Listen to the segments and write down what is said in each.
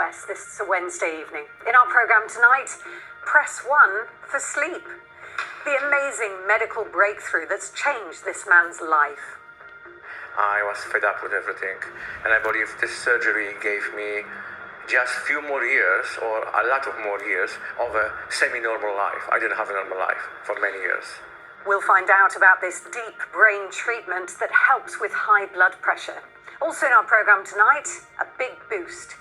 West this Wednesday evening. In our programme tonight, press 1 for sleep. The amazing medical breakthrough that's changed this man's life. I was fed up with everything, and I believe this surgery gave me just few more years, or a lot of more years, of a semi-normal life. I didn't have a normal life for many years. We'll find out about this deep brain treatment that helps with high blood pressure. Also in our programme tonight, a big boost.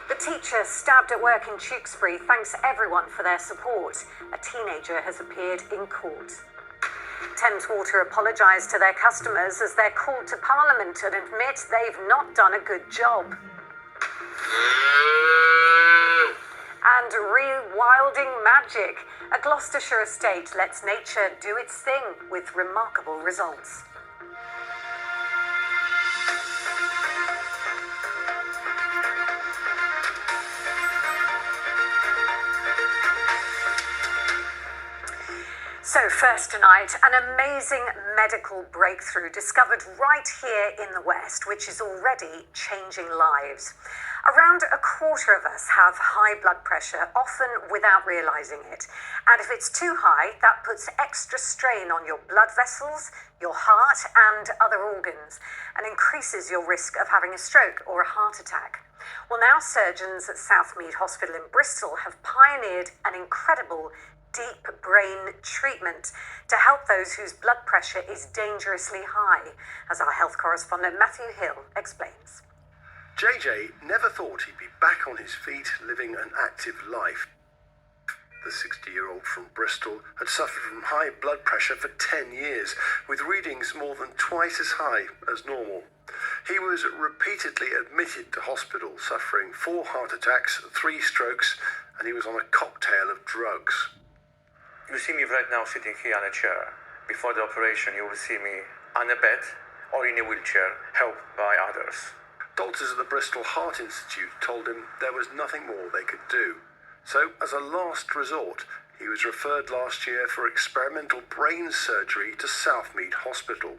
The teacher stabbed at work in Tewkesbury thanks everyone for their support. A teenager has appeared in court. Thames Water apologised to their customers as they're called to Parliament and admit they've not done a good job. And rewilding magic. A Gloucestershire estate lets nature do its thing with remarkable results. So first tonight, an amazing medical breakthrough discovered right here in the West, which is already changing lives. Around a quarter of us have high blood pressure, often without realising it. And if it's too high, that puts extra strain on your blood vessels, your heart and other organs, and increases your risk of having a stroke or a heart attack. Well, now surgeons at Southmead Hospital in Bristol have pioneered an incredible deep brain treatment to help those whose blood pressure is dangerously high, as our health correspondent Matthew Hill explains. JJ never thought he'd be back on his feet living an active life. The 60-year-old from Bristol had suffered from high blood pressure for 10 years, with readings more than twice as high as normal. He was repeatedly admitted to hospital, suffering 4 heart attacks, 3 strokes, and he was on a cocktail of drugs. You see me right now sitting here on a chair. Before the operation, you will see me on a bed or in a wheelchair, helped by others. Doctors at the Bristol Heart Institute told him there was nothing more they could do. So, as a last resort, he was referred last year for experimental brain surgery to Southmead Hospital.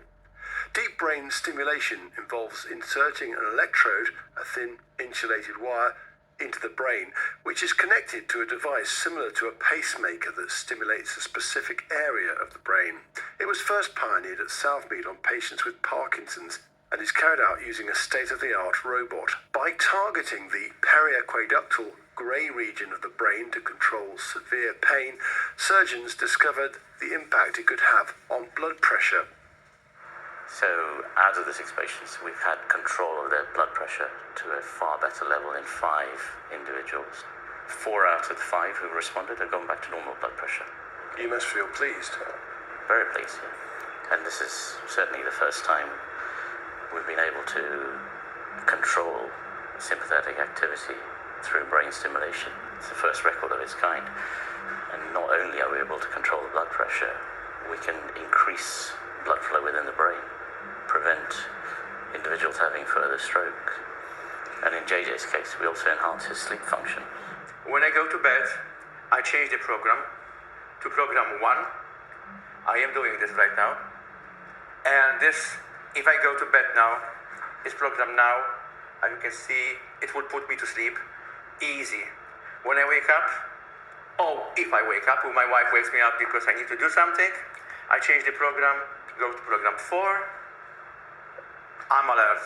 Deep brain stimulation involves inserting an electrode, a thin insulated wire, into the brain, which is connected to a device similar to a pacemaker that stimulates a specific area of the brain. It was first pioneered at Southmead on patients with Parkinson's and is carried out using a state-of-the-art robot. By targeting the periaqueductal grey region of the brain to control severe pain, surgeons discovered the impact it could have on blood pressure. So out of the 6 patients, we've had control of their blood pressure to a far better level in 5 individuals. 4 out of the 5 who responded have gone back to normal blood pressure. You must feel pleased. Very pleased, yeah. And this is certainly the first time we've been able to control sympathetic activity through brain stimulation. It's the first record of its kind. And not only are we able to control the blood pressure, we can increase blood flow within the brain, prevent individuals having further stroke. And in JJ's case, we also enhance his sleep function. When I go to bed, I change the program to program 1. I am doing this right now. And this, if I go to bed now, is program now. As you can see, it will put me to sleep easy. When I wake up, if I wake up, when my wife wakes me up because I need to do something, I change the program, go to program 4, I'm alert.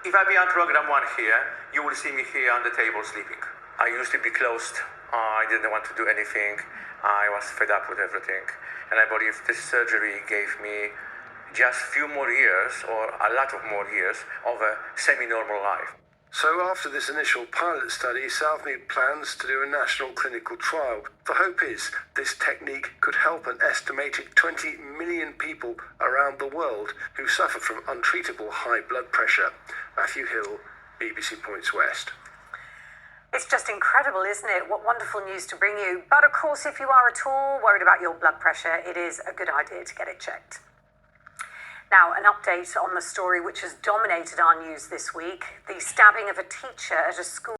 If I be on program 1 here, you will see me here on the table sleeping. I used to be closed. I didn't want to do anything. I was fed up with everything. And I believe this surgery gave me just few more years, or a lot of more years, of a semi-normal life. So after this initial pilot study, Southmead plans to do a national clinical trial. The hope is this technique could help an estimated 20 million people around the world who suffer from untreatable high blood pressure. Matthew Hill, BBC Points West. It's just incredible, isn't it? What wonderful news to bring you. But of course, if you are at all worried about your blood pressure, it is a good idea to get it checked. Now, an update on the story which has dominated our news this week, the stabbing of a teacher at a school